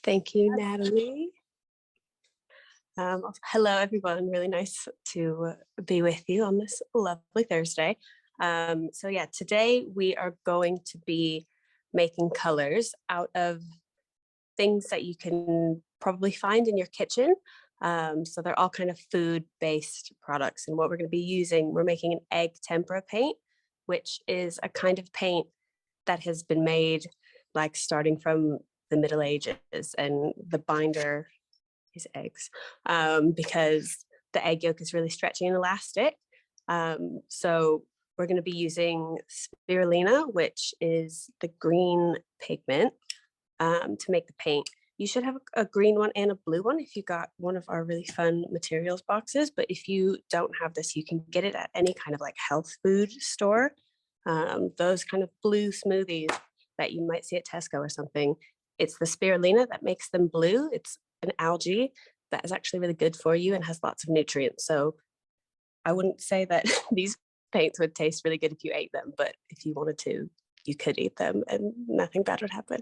Thank you, Natalie. Hello, everyone. Really nice to be with you on this lovely Thursday. So yeah, today we are going to be making colors out of things that you can probably find in your kitchen. So they're all kind of food-based products. And what we're going to be using, we're making an egg tempera paint, which is a kind of paint that has been made like starting from the Middle Ages, and the binder is eggs because the egg yolk is really stretchy and elastic. So we're going to be using spirulina, which is the green pigment, to make the paint. You should have a green one and a blue one if you got one of our really fun materials boxes. But if you don't have this, you can get it at any kind of like health food store. Those kind of blue smoothies that you might see at Tesco or something. It's the spirulina that makes them blue. It's an algae that is actually really good for you and has lots of nutrients. So I wouldn't say that these paints would taste really good if you ate them, but if you wanted to, you could eat them and nothing bad would happen.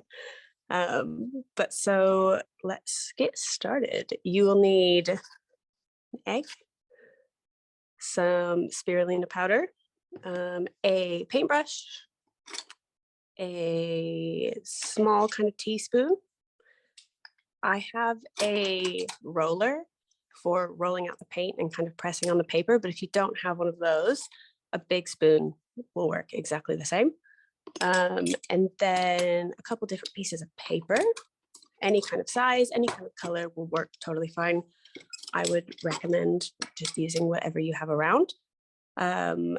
But so let's get started. You will need an egg, some spirulina powder, a paintbrush, a small kind of teaspoon. I have a roller for rolling out the paint and kind of pressing on the paper, but if you don't have one of those, a big spoon will work exactly the same. And then a couple different pieces of paper, any kind of size, any kind of color will work totally fine. I would recommend just using whatever you have around. And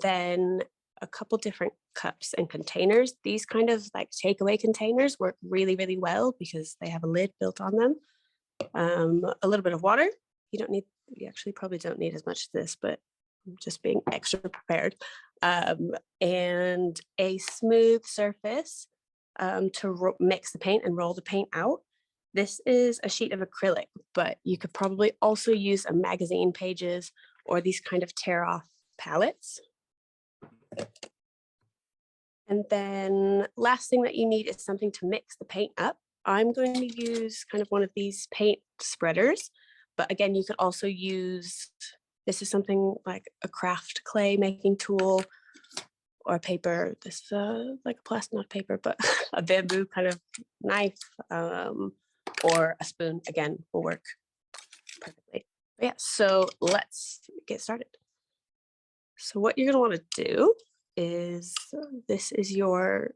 then a couple different cups and containers. These kind of like takeaway containers work really, really well because they have a lid built on them. A little bit of water. You actually probably don't need as much as this, but I'm just being extra prepared. And a smooth surface to mix the paint and roll the paint out. This is a sheet of acrylic, but you could probably also use a magazine pages or these kind of tear off palettes. And then last thing that you need is something to mix the paint up. I'm going to use kind of one of these paint spreaders, but again, you could also use, this is something like a craft clay making tool or a paper. This is like a plastic, not paper, but a bamboo kind of knife or a spoon, again, will work perfectly. But yeah, so let's get started. So what you're going to want to do is, this is your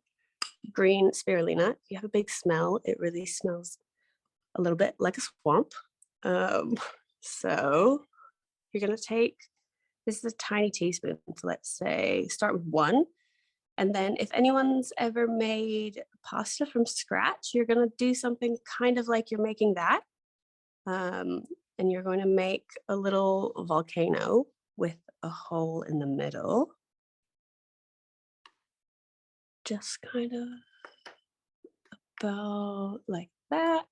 green spirulina. If you have a big smell, it really smells a little bit like a swamp. So you're going to take, this is a tiny teaspoon. So let's say start with one. And then if anyone's ever made pasta from scratch, you're going to do something kind of like you're making that. And you're going to make a little volcano with a hole in the middle. Just kind of about like that,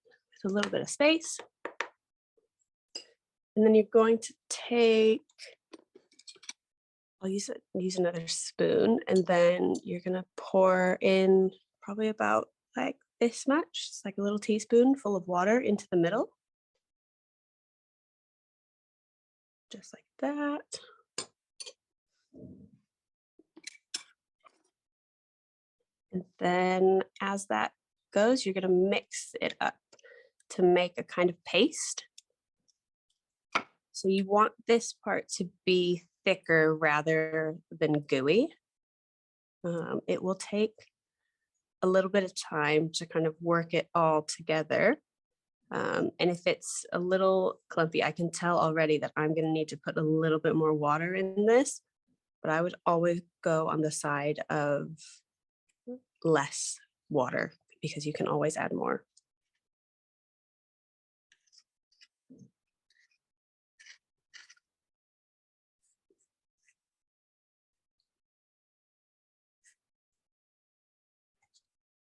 with a little bit of space. And then you're going to take, I'll use another spoon, and then you're gonna pour in probably about like this much, it's like a little teaspoon full of water into the middle. Just like that. And then as that goes, you're gonna mix it up to make a kind of paste. So you want this part to be thicker rather than gooey. It will take a little bit of time to kind of work it all together. And if it's a little clumpy, I can tell already that I'm going to need to put a little bit more water in this, but I would always go on the side of less water because you can always add more.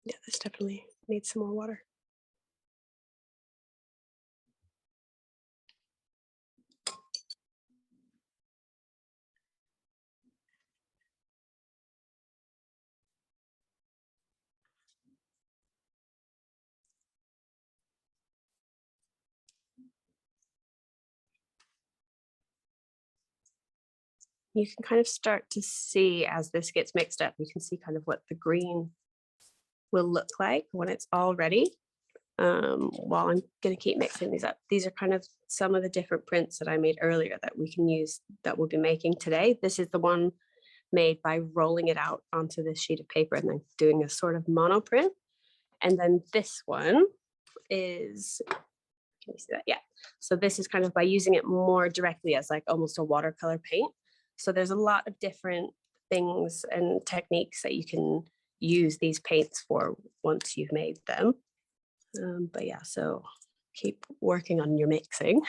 Yeah, this definitely needs some more water. you can kind of start to see as this gets mixed up, you can see kind of what the green will look like when it's all ready. While I'm going to keep mixing these up. These are kind of some of the different prints that I made earlier that we can use, that we'll be making today. This is the one made by rolling it out onto this sheet of paper and then doing a sort of mono print. And then this one is, can you see that? Yeah. So this is kind of by using it more directly as like almost a watercolor paint. So there's a lot of different things and techniques that you can use these paints for once you've made them. But yeah, so keep working on your mixing.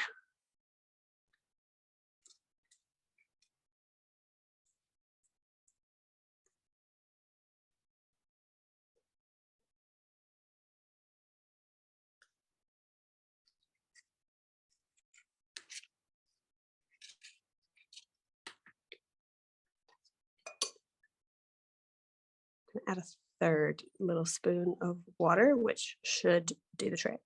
Add a third little spoon of water, which should do the trick.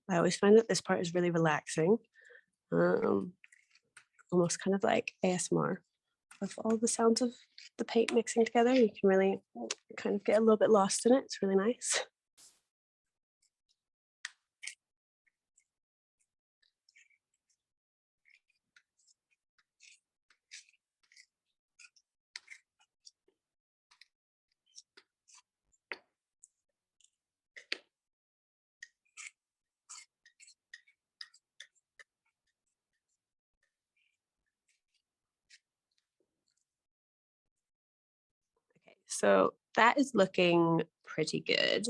I always find that this part is really relaxing, almost kind of like ASMR. With all the sounds of the paint mixing together, you can really kind of get a little bit lost in it. It's really nice. Okay, so that is looking pretty good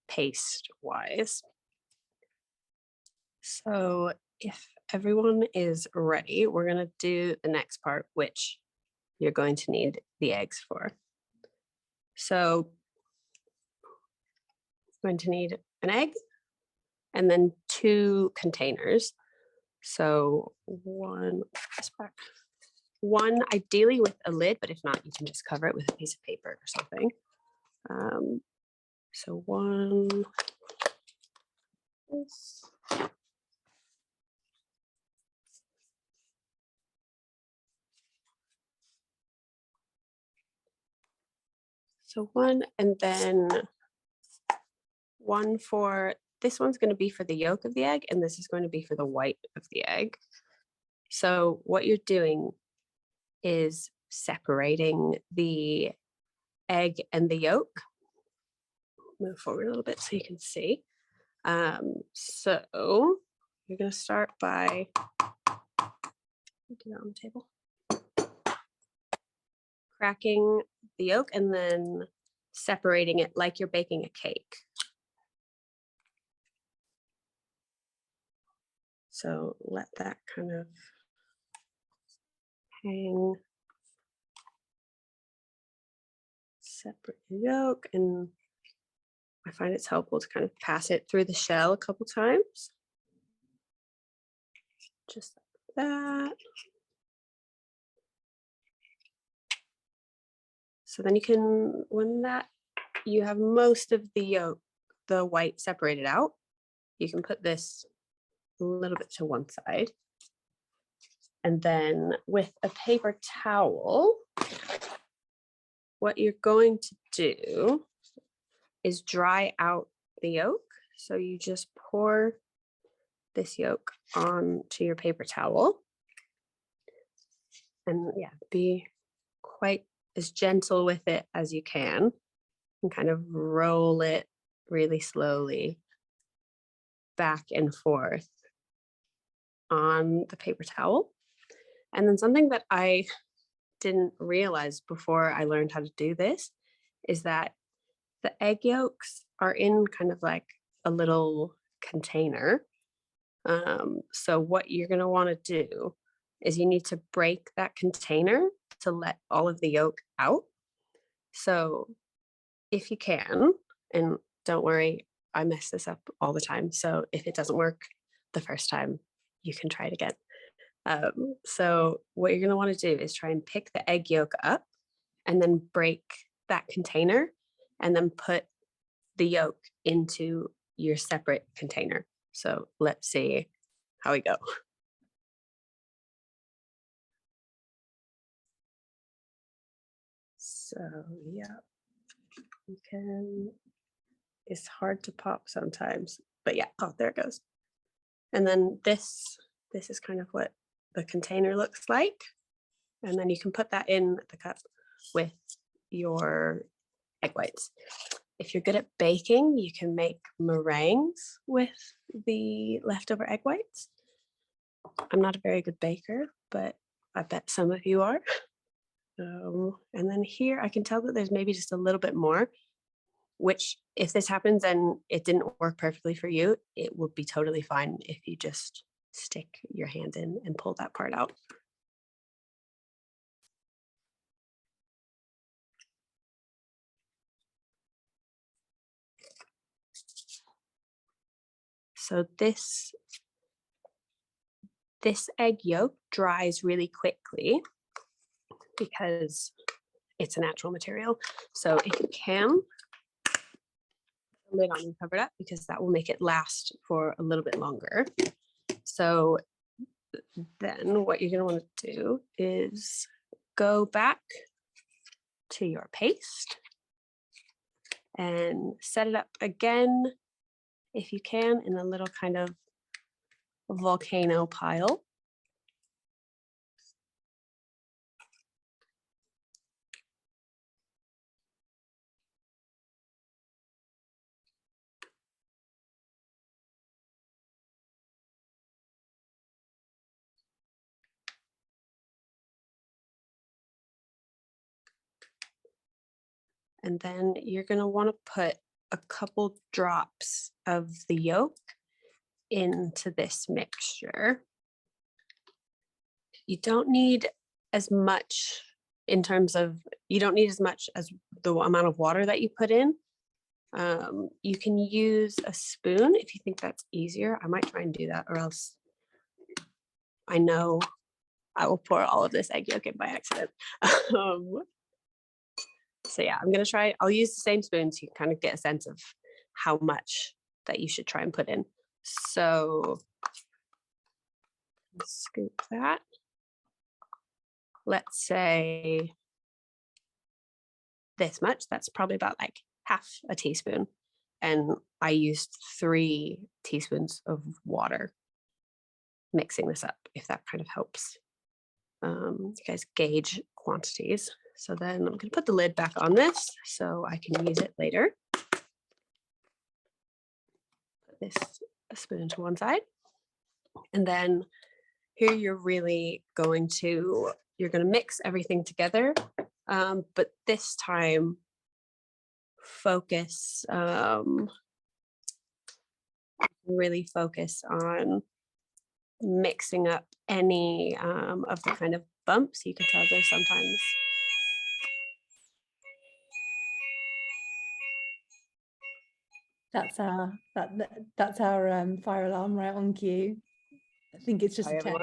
paste wise. So if everyone is ready, we're going to do the next part, which you're going to need the eggs for. So I'm going to need an egg and then 2 containers. So one ideally with a lid, but if not, you can just cover it with a piece of paper or something. So one, this. So one, and then one for, this one's going to be for the yolk of the egg, and this is going to be for the white of the egg. So what you're doing is separating the egg and the yolk. Move forward a little bit so you can see. So you're going to start by, get it on the table, cracking the yolk and then separating it like you're baking a cake. So let that kind of hang. Separate the yolk, and I find it's helpful to kind of pass it through the shell a couple times. Just like that. So then you can, when that, you have most of the yolk, the white separated out, you can put this a little bit to one side. And then with a paper towel, what you're going to do is dry out the yolk. So you just pour this yolk onto your paper towel. And yeah, be quite as gentle with it as you can and kind of roll it really slowly back and forth on the paper towel. And then something that I didn't realize before I learned how to do this is that the egg yolks are in kind of like a little container. So what you're going to want to do is you need to break that container to let all of the yolk out. So if you can, and don't worry, I mess this up all the time. So if it doesn't work the first time, you can try it again. So what you're going to want to do is try and pick the egg yolk up and then break that container and then put the yolk into your separate container. So let's see how we go. So yeah, you can, it's hard to pop sometimes, but yeah, oh, there it goes. And then this is kind of what the container looks like. And then you can put that in the cup with your egg whites. If you're good at baking, you can make meringues with the leftover egg whites. I'm not a very good baker, but I bet some of you are. And then here I can tell that there's maybe just a little bit more, which if this happens and it didn't work perfectly for you, it would be totally fine if you just stick your hand in and pull that part out. So this egg yolk dries really quickly because it's a natural material. So if you can, put the lid on and cover it up because that will make it last for a little bit longer. So then what you're going to want to do is go back to your paste and set it up again, if you can, in a little kind of volcano pile. And then you're going to want to put a couple drops of the yolk into this mixture. You don't need as much in terms of, you don't need as much as the amount of water that you put in. You can use a spoon if you think that's easier. I might try and do that, or else I know I will pour all of this egg yolk in by accident. So yeah, I'm going to try, I'll use the same spoon so you can kind of get a sense of how much that you should try and put in. So scoop that. Let's say this much. That's probably about like half a teaspoon. And I used 3 teaspoons of water mixing this up, if that kind of helps you guys gauge quantities. So then I'm going to put the lid back on this so I can use it later. Put this spoon to one side. And then here you're really going to, you're going to mix everything together. But this time focus, really focus on mixing up any of the kind of bumps. You can tell there's sometimes that's our fire alarm right on cue. I think it's just a test.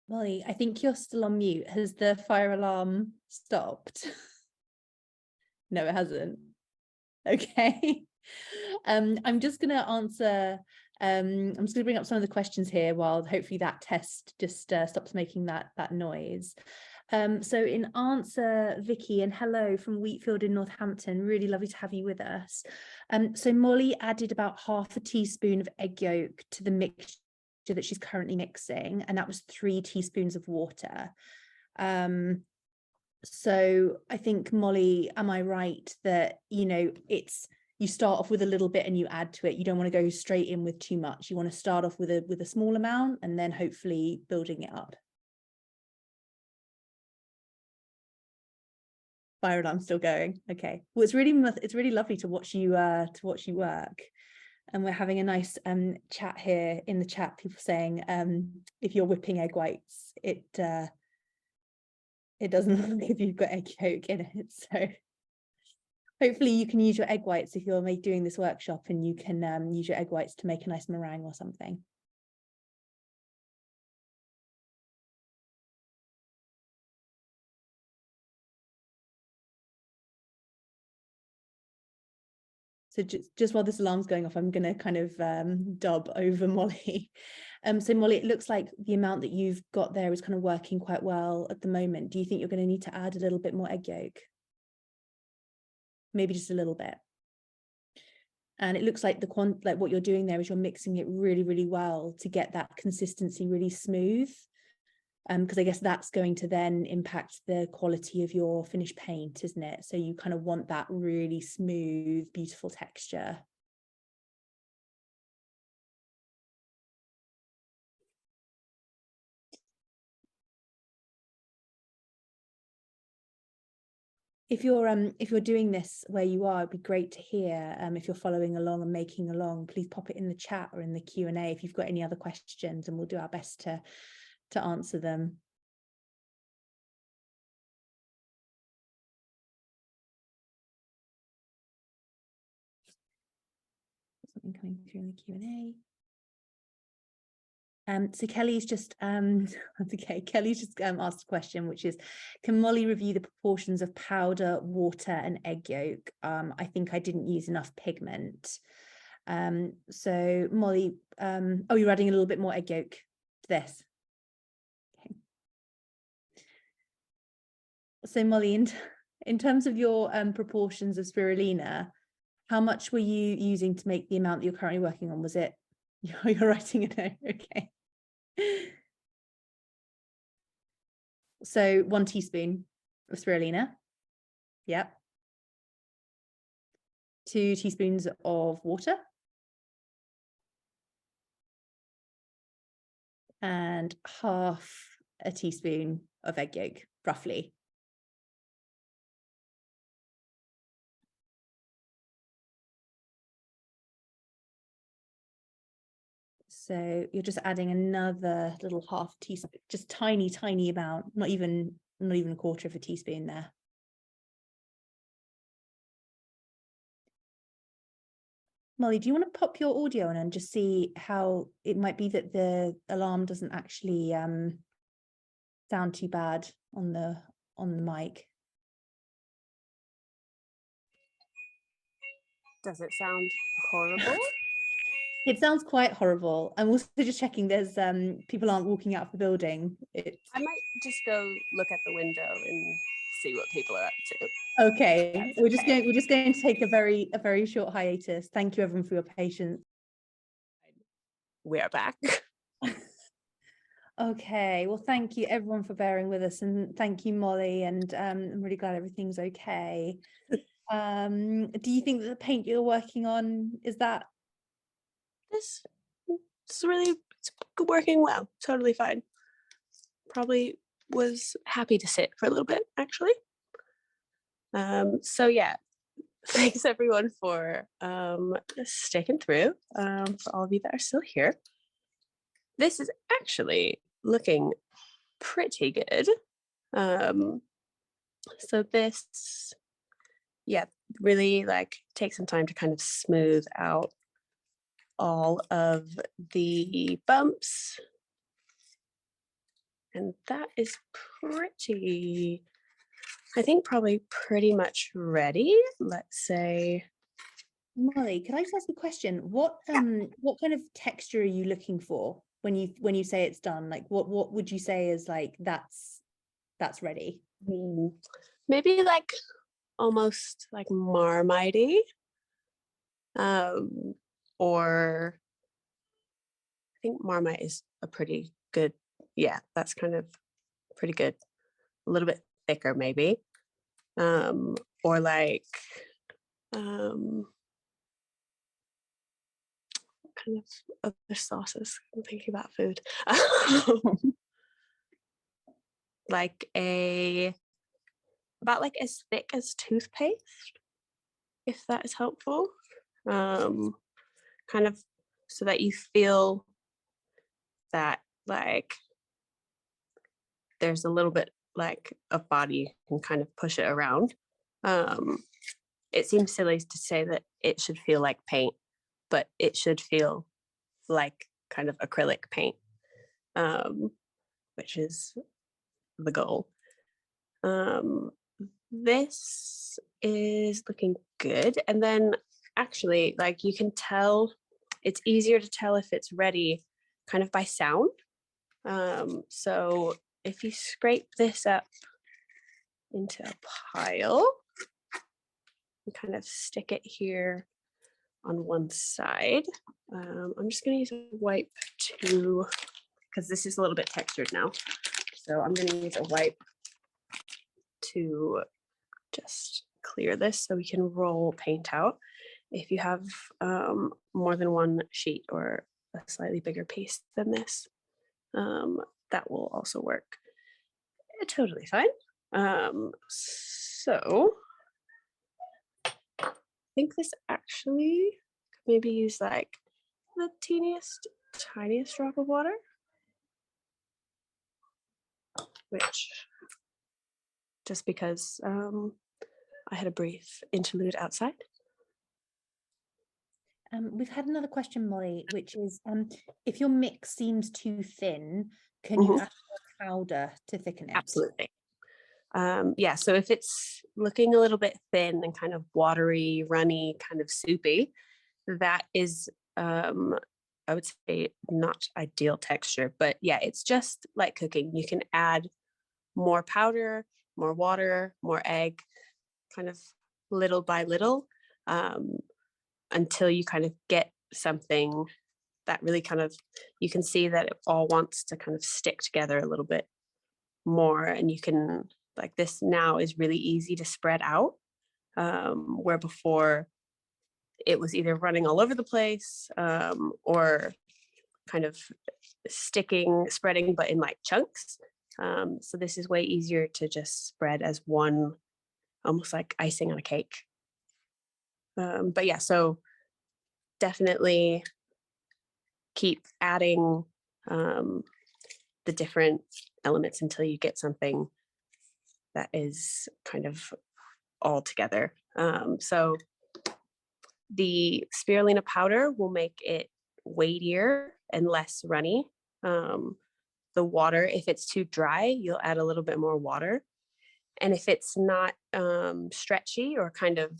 Molly, I think you're still on mute. Has the fire alarm stopped? No, it hasn't. Okay. I'm just going to answer. I'm just going to bring up some of the questions here while hopefully that test just stops making that noise. So in answer, Vicky, and hello from Wheatfield in Northampton. Really lovely to have you with us. So Molly added about half a teaspoon of egg yolk to the mixture that she's currently mixing, and that was 3 teaspoons of water. So I think, Molly, am I right that, you know, it's you start off with a little bit and you add to it. You don't want to go straight in with too much. You want to start off with a small amount and then hopefully building it up. Fire alarm still going. Okay. Well, it's really lovely to watch you work. And we're having a nice chat here in the chat. People saying if you're whipping egg whites, it doesn't look if you've got egg yolk in it. So hopefully you can use your egg whites if you're doing this workshop, and you can use your egg whites to make a nice meringue or something. So just while this alarm's going off, I'm going to kind of dub over Molly. So Molly, it looks like the amount that you've got there is kind of working quite well at the moment. Do you think you're going to need to add a little bit more egg yolk? Maybe just a little bit. And it looks like like what you're doing there is you're mixing it really, really well to get that consistency really smooth. Because I guess that's going to then impact the quality of your finished paint, isn't it? So you kind of want that really smooth, beautiful texture. If you're doing this where you are, it'd be great to hear. If you're following along and making along, please pop it in the chat or in the Q&A if you've got any other questions, and we'll do our best to answer them. Something coming through in the Q&A. So Kelly's just okay. Kelly's just asked a question, which is, can Molly review the proportions of powder, water, and egg yolk? I think I didn't use enough pigment. So Molly, oh, you're adding a little bit more egg yolk to this. Okay. So Molly, in terms of your proportions of spirulina, how much were you using to make the amount that you're currently working on? Was it, you're writing it out, okay. So 1 teaspoon of spirulina. Yep. 2 teaspoons of water. And half a teaspoon of egg yolk, roughly. So you're just adding another little half teaspoon, just tiny amount, not even a quarter of a teaspoon there. Molly, do you want to pop your audio on and just see how it might be that the alarm doesn't actually sound too bad on the mic? Does it sound horrible? It sounds quite horrible. I'm also just checking there's people aren't walking out of the building. I might just go look at the window and see what people are up to. Okay, we're just going to take a very short hiatus. Thank you everyone for your patience. We are back. Okay, well, thank you everyone for bearing with us, and thank you, Molly, and I'm really glad everything's okay. Do you think that the paint you're working on is that It's really, it's working well, totally fine. Probably was happy to sit for a little bit, actually. So yeah, thanks everyone for sticking through, for all of you that are still here. This is actually looking pretty good. So this, yeah, really like take some time to kind of smooth out all of the bumps. And that is pretty, I think probably pretty much ready. Let's say. Molly, can I just ask a question? What kind of texture are you looking for when you say it's done? Like what would you say is like that's ready? Maybe like almost like marmite-y. Or I think Marmite is a pretty good, yeah, that's kind of pretty good. A little bit thicker maybe. Or like kind of other sauces? I'm thinking about food. Like about like as thick as toothpaste, if that is helpful. Kind of so that you feel that like there's a little bit like of body, you can kind of push it around. It seems silly to say that it should feel like paint, but it should feel like kind of acrylic paint, which is the goal. This is looking good. And then actually, like, you can tell, it's easier to tell if it's ready kind of by sound. So if you scrape this up into a pile and kind of stick it here on one side, I'm just going to use a wipe to, because this is a little bit textured now. So I'm going to use a wipe to just clear this so we can roll paint out. If you have more than one sheet or a slightly bigger piece than this, that will also work totally fine. So I think this actually could maybe use like the tiniest drop of water, which just because I had a brief interlude outside. We've had another question, Molly, which is if your mix seems too thin, can you add more powder to thicken it? Absolutely. Yeah, so if it's looking a little bit thin and kind of watery, runny, kind of soupy, that is, I would say, not ideal texture. But yeah, it's just like cooking. You can add more powder, more water, more egg, kind of little by little, until you kind of get something that really kind of, you can see that it all wants to kind of stick together a little bit more. And you can, like, this now is really easy to spread out, where before it was either running all over the place, or kind of spreading, but in like chunks. So this is way easier to just spread as one, almost like icing on a cake. But yeah, so definitely keep adding the different elements until you get something that is kind of all together. So the spirulina powder will make it weightier and less runny. The water, if it's too dry, you'll add a little bit more water. And if it's not stretchy or kind of,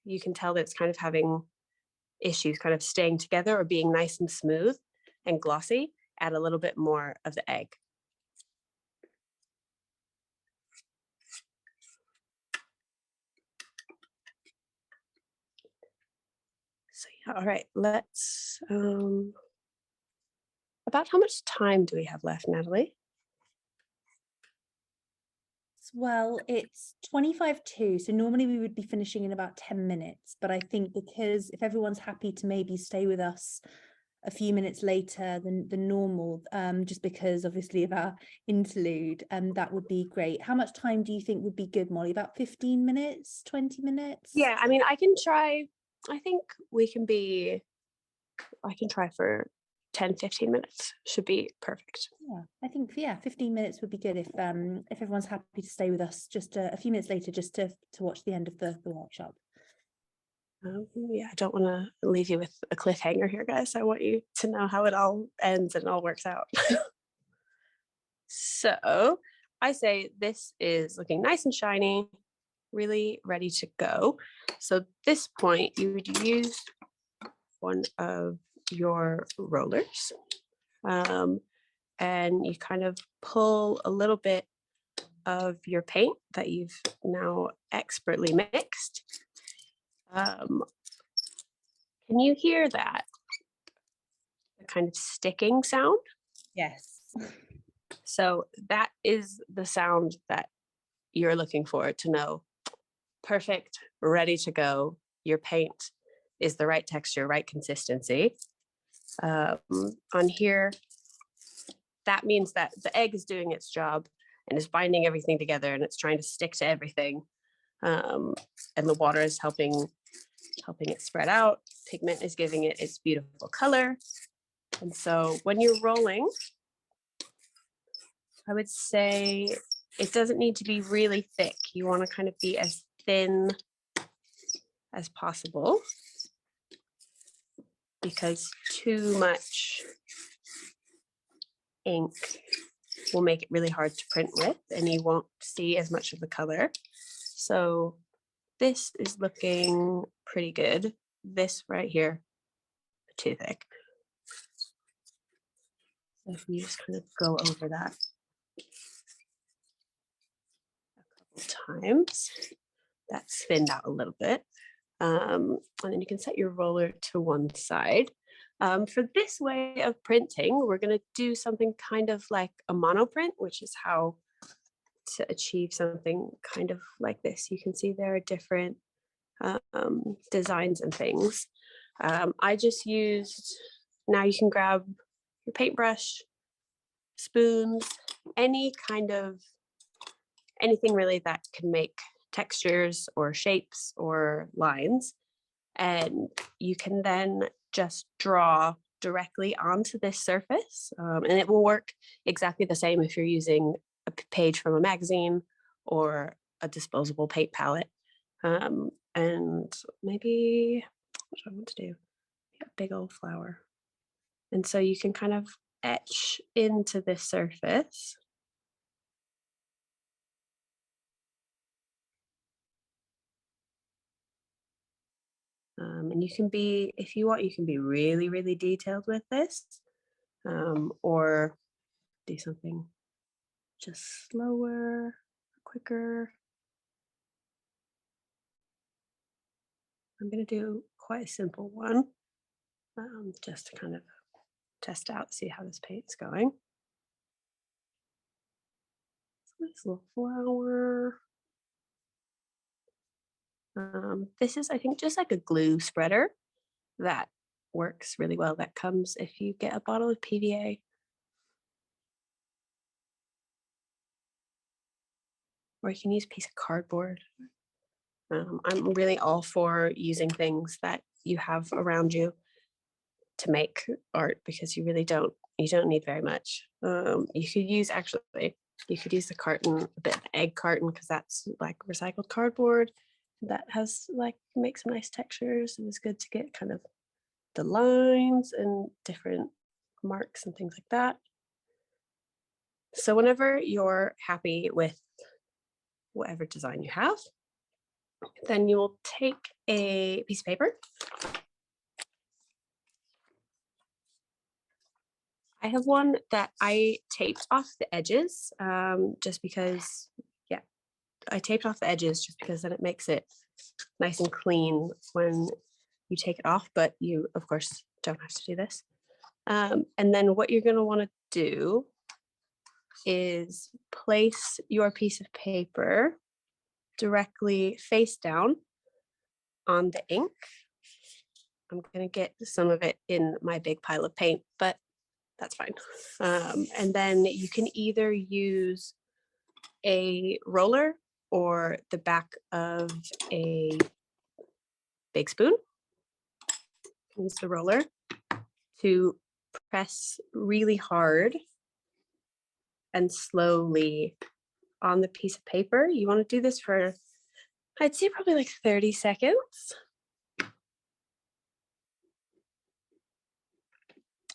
you can tell that it's kind of having issues kind of staying together or being nice and smooth and glossy, add a little bit more of the egg. So yeah, all right, let's, about how much time do we have left, Natalie? Well, it's 25 to, so normally we would be finishing in about 10 minutes, but I think because if everyone's happy to maybe stay with us a few minutes later than normal, just because obviously of our interlude, that would be great. How much time do you think would be good, Molly? About 15 minutes, 20 minutes? Yeah, I mean, I can try, I think I can try for 10-15 minutes, should be perfect. Yeah, I think 15 minutes would be good if everyone's happy to stay with us just a few minutes later, just to watch the end of the workshop. Yeah, I don't want to leave you with a cliffhanger here, guys. I want you to know how it all ends and it all works out. So I say this is looking nice and shiny, really ready to go. So at this point, you would use one of your rollers, and you kind of pull a little bit of your paint that you've now expertly mixed. Can you hear that? The kind of sticking sound? Yes. So that is the sound that you're looking for to know, perfect, ready to go. Your paint is the right texture, right consistency. On here, that means that the egg is doing its job and is binding everything together, and it's trying to stick to everything. And the water is helping it spread out. Pigment is giving it its beautiful color. And so when you're rolling, I would say it doesn't need to be really thick. You want to kind of be as thin as possible, because too much ink will make it really hard to print with, and you won't see as much of the color. So this is looking pretty good. This right here, too thick. So if you just kind of go over that a couple times, that's thinned out a little bit. And then you can set your roller to one side. For this way of printing, we're going to do something kind of like a monoprint, which is how to achieve something kind of like this. You can see there are different designs and things. I just used, now you can grab your paintbrush, spoons, any kind of, anything really that can make textures or shapes or lines. And you can then just draw directly onto this surface. And it will work exactly the same if you're using a page from a magazine or a disposable paint palette. And maybe, what do I want to do? A big old flower. And so you can kind of etch into this surface. And you can be, if you want, you can be really, really detailed with this, or do something just slower, quicker. I'm going to do quite a simple one, just to kind of test out, see how this paint's going. Nice little flower. This is, I think, just like a glue spreader that works really well. That comes if you get a bottle of PVA. Or you can use a piece of cardboard. I'm really all for using things that you have around you to make art, because you really don't need very much. You could use, actually, you could use the carton, a bit of egg carton, because that's like recycled cardboard that has like, makes some nice textures, and it's good to get kind of the lines and different marks and things like that. So whenever you're happy with whatever design you have, then you will take a piece of paper. I have one that I taped off the edges, just because, yeah, I taped off the edges just because then it makes it nice and clean when you take it off, but you, of course, don't have to do this. And then what you're going to want to do is place your piece of paper directly face down on the ink. I'm going to get some of it in my big pile of paint, but that's fine. And then you can either use a roller or the back of a big spoon. Use the roller to press really hard and slowly on the piece of paper. You want to do this for, I'd say, probably like 30 seconds.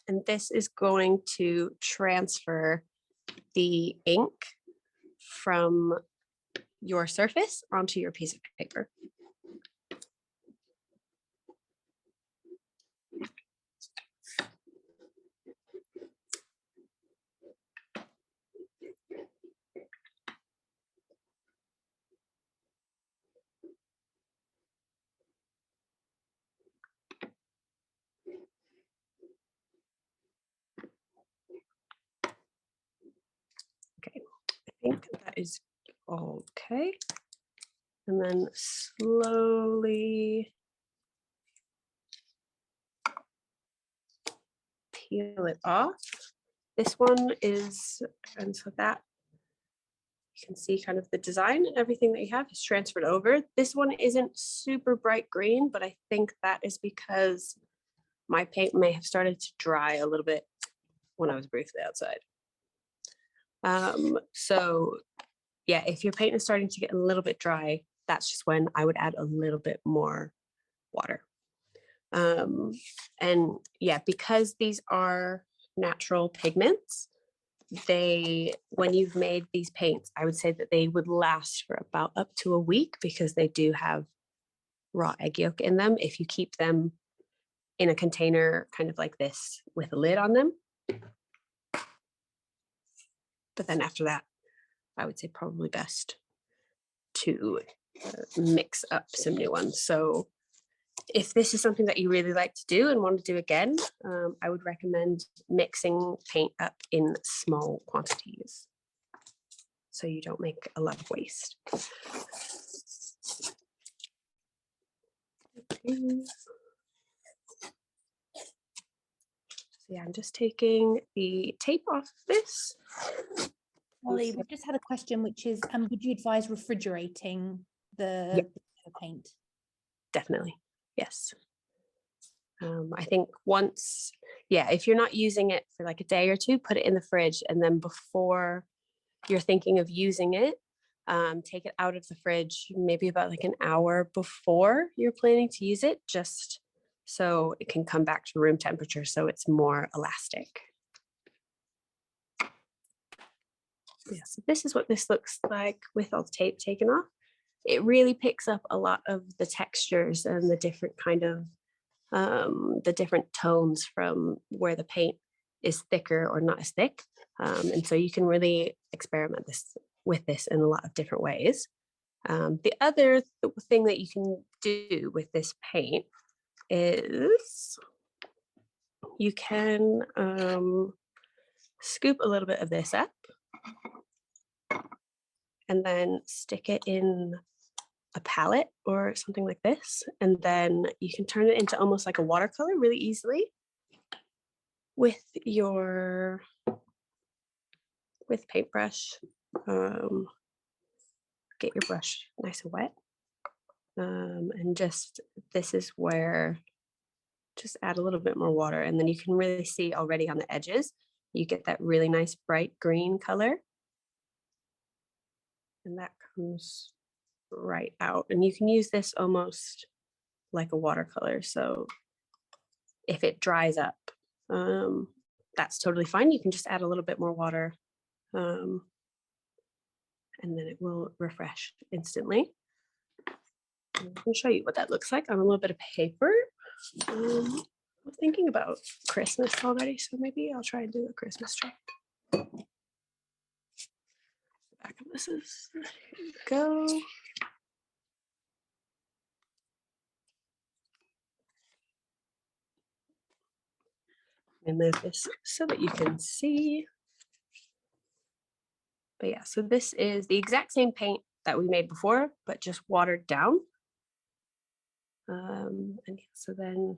And this is going to transfer the ink from your surface onto your piece of paper. Okay, I think that is okay. And then slowly peel it off. This one is, and so that you can see kind of the design and everything that you have is transferred over. This one isn't super bright green, but I think that is because my paint may have started to dry a little bit when I was briefly outside. So yeah, if your paint is starting to get a little bit dry, that's just when I would add a little bit more water. And yeah, because these are natural pigments, when you've made these paints, I would say that they would last for about up to a week because they do have raw egg yolk in them if you keep them in a container kind of like this with a lid on them. But then after that, I would say probably best to mix up some new ones. So if this is something that you really like to do and want to do again, I would recommend mixing paint up in small quantities so you don't make a lot of waste. Okay. So yeah, I'm just taking the tape off of this. Molly, we've just had a question, which is, would you advise refrigerating the paint? Definitely, yes. I think once, yeah, if you're not using it for like a day or two, put it in the fridge, and then before you're thinking of using it, take it out of the fridge maybe about like an hour before you're planning to use it, just so it can come back to room temperature so it's more elastic. Yeah, so this is what this looks like with all the tape taken off. It really picks up a lot of the textures and the different kind of the different tones from where the paint is thicker or not as thick. And so you can really experiment with this in a lot of different ways. The other thing that you can do with this paint is you can scoop a little bit of this up and then stick it in a palette or something like this. And then you can turn it into almost like a watercolor really easily with Paintbrush. Get your brush nice and wet. And this is where just add a little bit more water, and then you can really see already on the edges, you get that really nice bright green color. And that comes right out. And you can use this almost like a watercolor. So if it dries up, that's totally fine. You can just add a little bit more water, and then it will refresh instantly. I'm going to show you what that looks like on a little bit of paper. I'm thinking about Christmas already, so maybe I'll try and do a Christmas tree. The back of this is, here we go. And move this so that you can see. But yeah, so this is the exact same paint that we made before, but just watered down. And so then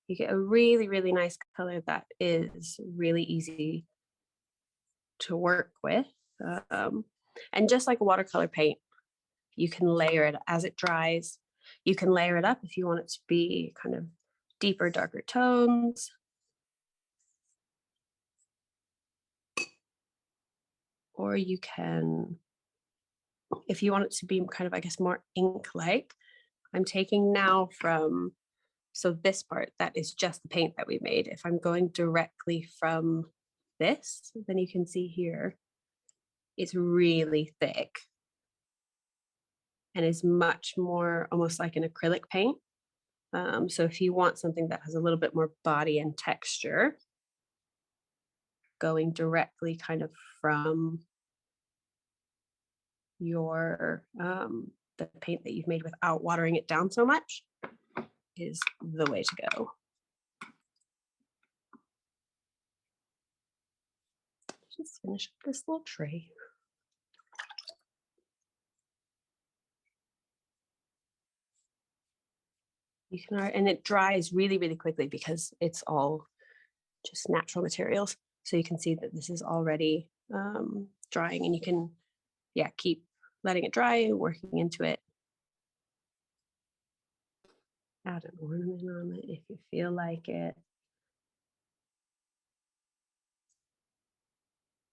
you get a really, really nice color that is really easy to work with. And just like a watercolor paint, you can layer it as it dries. You can layer it up if you want it to be kind of deeper, darker tones. Or you can, if you want it to be kind of, I guess, more ink-like, I'm taking now from, so this part, that is just the paint that we made. If I'm going directly from this, then you can see here, it's really thick and is much more almost like an acrylic paint. So if you want something that has a little bit more body and texture, going directly kind of from your the paint that you've made without watering it down so much is the way to go. Just finish up this little tray. You can, and it dries really, really quickly because it's all just natural materials. So you can see that this is already drying, and you can, yeah, keep letting it dry, working into it. Add an ornament on it if you feel like it.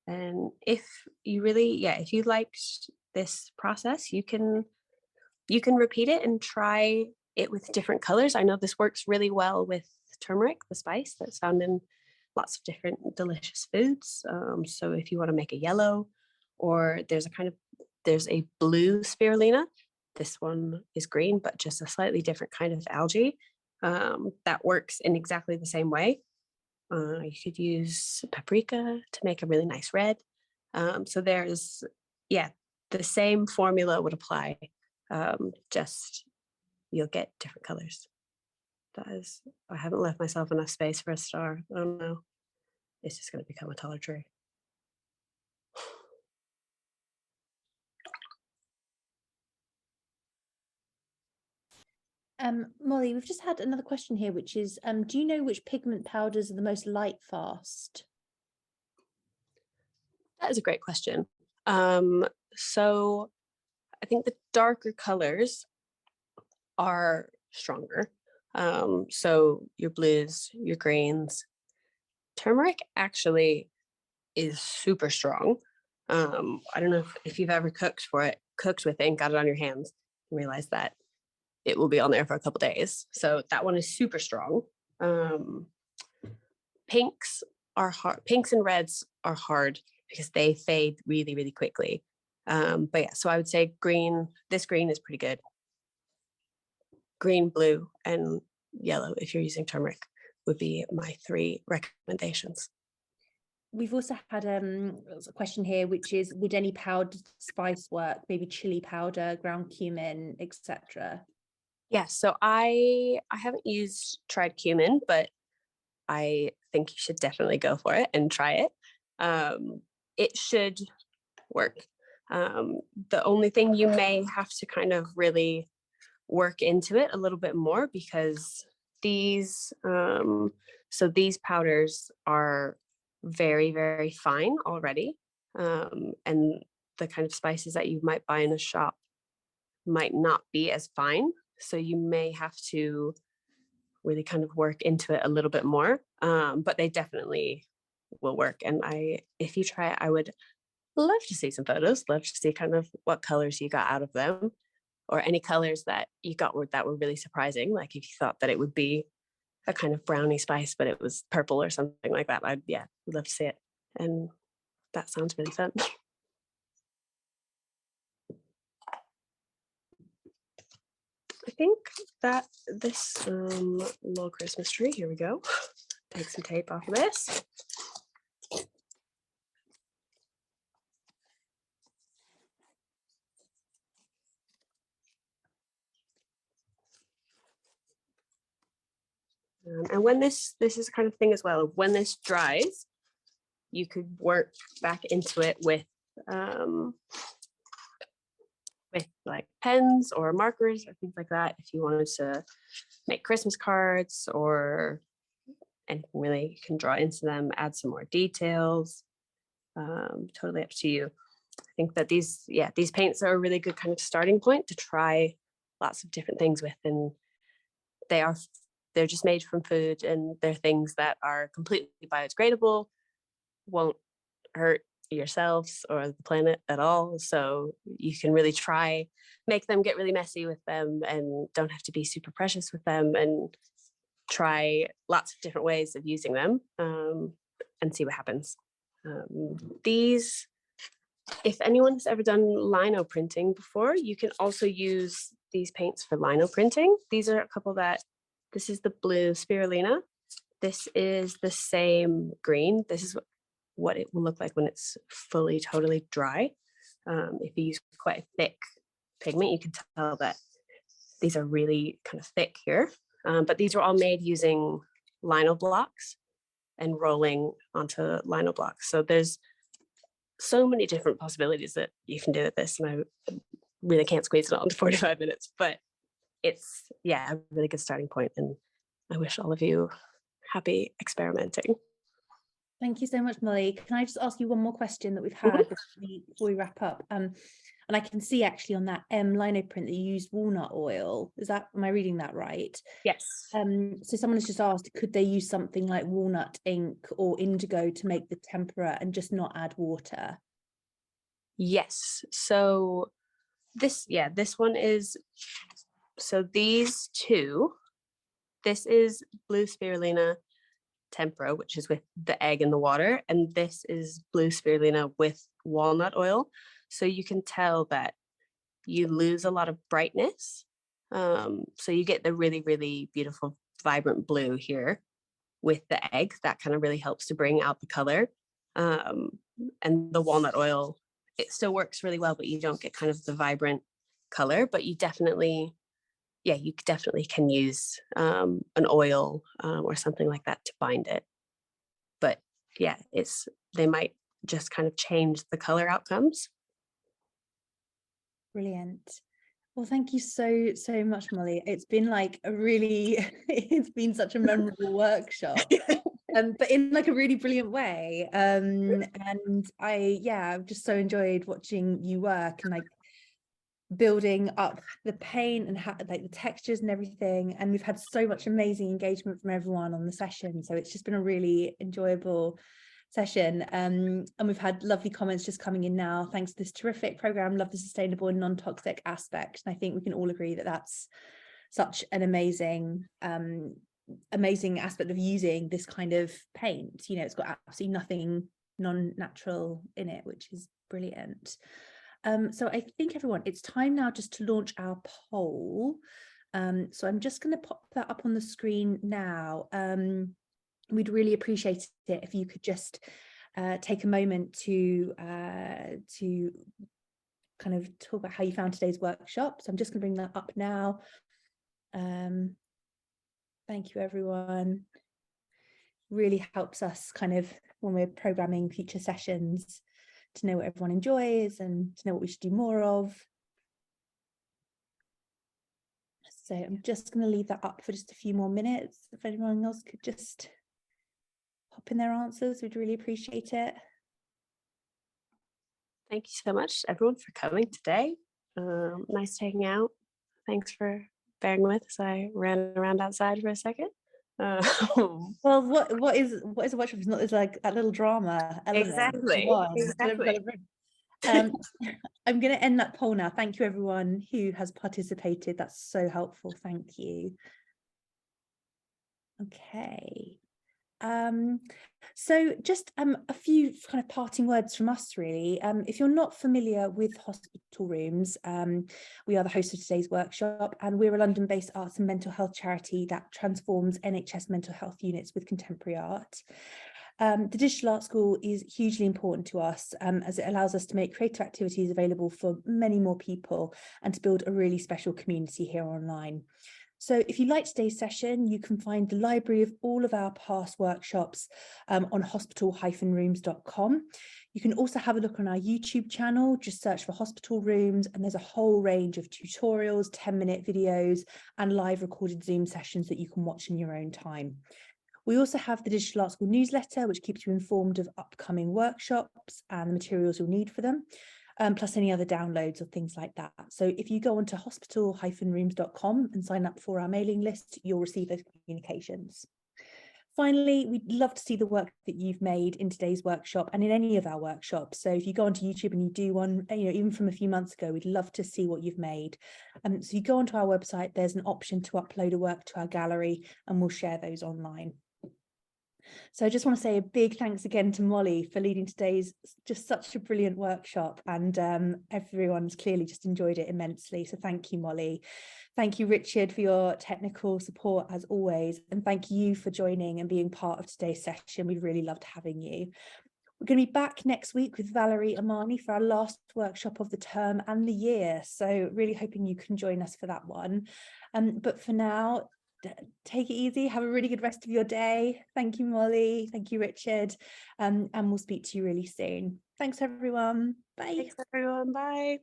And if you really, yeah, if you liked this process, you can repeat it and try it with different colors. I know this works really well with turmeric, the spice that's found in lots of different delicious foods. So if you want to make a yellow, or there's a blue spirulina. This one is green, but just a slightly different kind of algae that works in exactly the same way. You could use paprika to make a really nice red. So there's, yeah, the same formula would apply. Just you'll get different colors. I haven't left myself enough space for a star. I don't know. It's just going to become a taller tree. Molly, we've just had another question here, which is, do you know which pigment powders are the most light fast? That is a great question. So I think the darker colors are stronger. So your blues, your greens. Turmeric actually is super strong. I don't know if you've ever cooked with it and got it on your hands and realized that it will be on there for a couple days. So that one is super strong. Pinks are hard. Pinks and reds are hard because they fade really, really quickly. But yeah, so I would say green. This green is pretty good. Green, blue, and yellow, if you're using turmeric, would be my 3 recommendations. We've also had a question here, which is, would any powdered spice work? Maybe chili powder, ground cumin, etc. Yeah, so I haven't tried cumin, but I think you should definitely go for it and try it. It should work. The only thing, you may have to kind of really work into it a little bit more, because these powders are very, very fine already. And the kind of spices that you might buy in a shop might not be as fine. So you may have to really kind of work into it a little bit more. But they definitely will work. And if you try it, I would love to see some photos, love to see kind of what colors you got out of them, or any colors that you got that were really surprising. Like if you thought that it would be a kind of brownie spice, but it was purple or something like that. I'd love to see it. And that sounds really fun. I think that this little Christmas tree, here we go. Take some tape off of this. And when this is the kind of thing as well, when this dries, you could work back into it with like pens or markers or things like that. If you wanted to make Christmas cards or anything really, you can draw into them, add some more details. Totally up to you. I think that these paints are a really good kind of starting point to try lots of different things with, and they're just made from food, and they're things that are completely biodegradable, won't hurt yourselves or the planet at all. So you can really make them, get really messy with them, and don't have to be super precious with them, and try lots of different ways of using them, and see what happens. If anyone has ever done lino printing before, you can also use these paints for lino printing. These are a couple this is the blue spirulina. This is the same green. This is what it will look like when it's fully, totally dry. If you use quite a thick pigment, you can tell that these are really kind of thick here. But these were all made using lino blocks and rolling onto lino blocks. So there's so many different possibilities that you can do with this, and I really can't squeeze it all into 45 minutes, but it's a really good starting point, and I wish all of you happy experimenting. Thank you so much, Molly. Can I just ask you one more question that we've Mhm. had before we wrap up? And I can see actually on that lino print that you used walnut oil. Am I reading that right? Yes. So someone has just asked, could they use something like walnut ink or indigo to make the tempera and just not add water? Yes. So this one is, so these two, this is blue spirulina tempera, which is with the egg in the water, and this is blue spirulina with walnut oil. So you can tell that you lose a lot of brightness. So you get the really, really beautiful, vibrant blue here with the egg. That kind of really helps to bring out the color. Um, and the walnut oil, it still works really well, but you don't get kind of the vibrant color. But you definitely, you definitely can use an oil or something like that to bind it. But yeah, they might just kind of change the color outcomes. Brilliant. Well, thank you so much, Molly. It's been like it's been such a memorable workshop. But in like a really brilliant way. And I've just so enjoyed watching you work and like building up the paint and like the textures and everything. And we've had so much amazing engagement from everyone on the session. So it's just been a really enjoyable session. And we've had lovely comments just coming in now. Thanks to this terrific program, love the sustainable and non-toxic aspect. And I think we can all agree that that's such an amazing aspect of using this kind of paint. You know, it's got absolutely nothing non-natural in it, which is brilliant. So I think everyone, it's time now just to launch our poll. So I'm just going to pop that up on the screen now. We'd really appreciate it if you could just take a moment to kind of talk about how you found today's workshop. So I'm just going to bring that up now. Thank you, everyone. Really helps us kind of when we're programming future sessions to know what everyone enjoys and to know what we should do more of. So I'm just going to leave that up for just a few more minutes. If anyone else could just pop in their answers, we'd really appreciate it. Thank you so much, everyone, for coming today. Nice hanging out. Thanks for bearing with us. I ran around outside for a second. Well, what is a workshop? It's like that little drama element. Exactly. I'm going to end that poll now. Thank you, everyone who has participated. That's so helpful. Thank you. Okay. So just a few kind of parting words from us, really. If you're not familiar with hospital rooms, we are the host of today's workshop, and we're a London-based arts and mental health charity that transforms NHS mental health units with contemporary art. The Digital Art School is hugely important to us as it allows us to make creative activities available for many more people and to build a really special community here online. So if you liked today's session, you can find the library of all of our past workshops on hospital-rooms.com. You can also have a look on our YouTube channel, just search for Hospital Rooms, and there's a whole range of tutorials, 10-minute videos, and live recorded Zoom sessions that you can watch in your own time. We also have the Digital Art School newsletter, which keeps you informed of upcoming workshops and the materials you'll need for them. Plus any other downloads or things like that. So if you go onto hospital-rooms.com and sign up for our mailing list, you'll receive those communications. Finally, we'd love to see the work that you've made in today's workshop and in any of our workshops. So if you go onto YouTube and you do one, even from a few months ago, we'd love to see what you've made. So you go onto our website, there's an option to upload a work to our gallery, and we'll share those online. So I just want to say a big thanks again to Molly for leading today's just such a brilliant workshop, and everyone's clearly just enjoyed it immensely. So thank you, Molly. Thank you, Richard, for your technical support as always. And thank you for joining and being part of today's session. We really loved having you. We're going to be back next week with Valerie Amani for our last workshop of the term and the year. So really hoping you can join us for that one. But for now, take it easy, have a really good rest of your day. Thank you, Molly. Thank you, Richard. And we'll speak to you really soon. Thanks, everyone. Bye. Thanks, everyone. Bye.